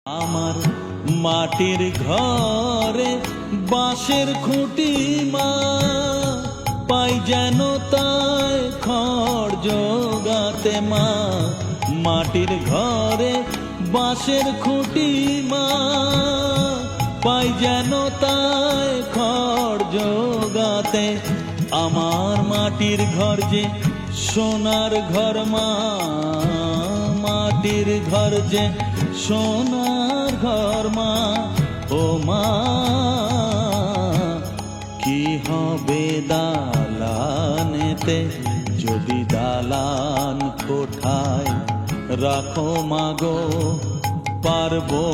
আমার মাটির ঘরে বাঁশের খুঁটি মা, পাই যেন তাই খড় জোগাতে মা। মাটির ঘরে বাঁশের খুঁটি মা, পাই যেন তাই খড় জোগাতে। আমার মাটির ঘর যে সোনার ঘর মা, মাটির ঘর যে সোনার ঘর মা। ও মা, কি হবে দালানেতে যদি দালান কোঠায় রাখো মাগো পারবো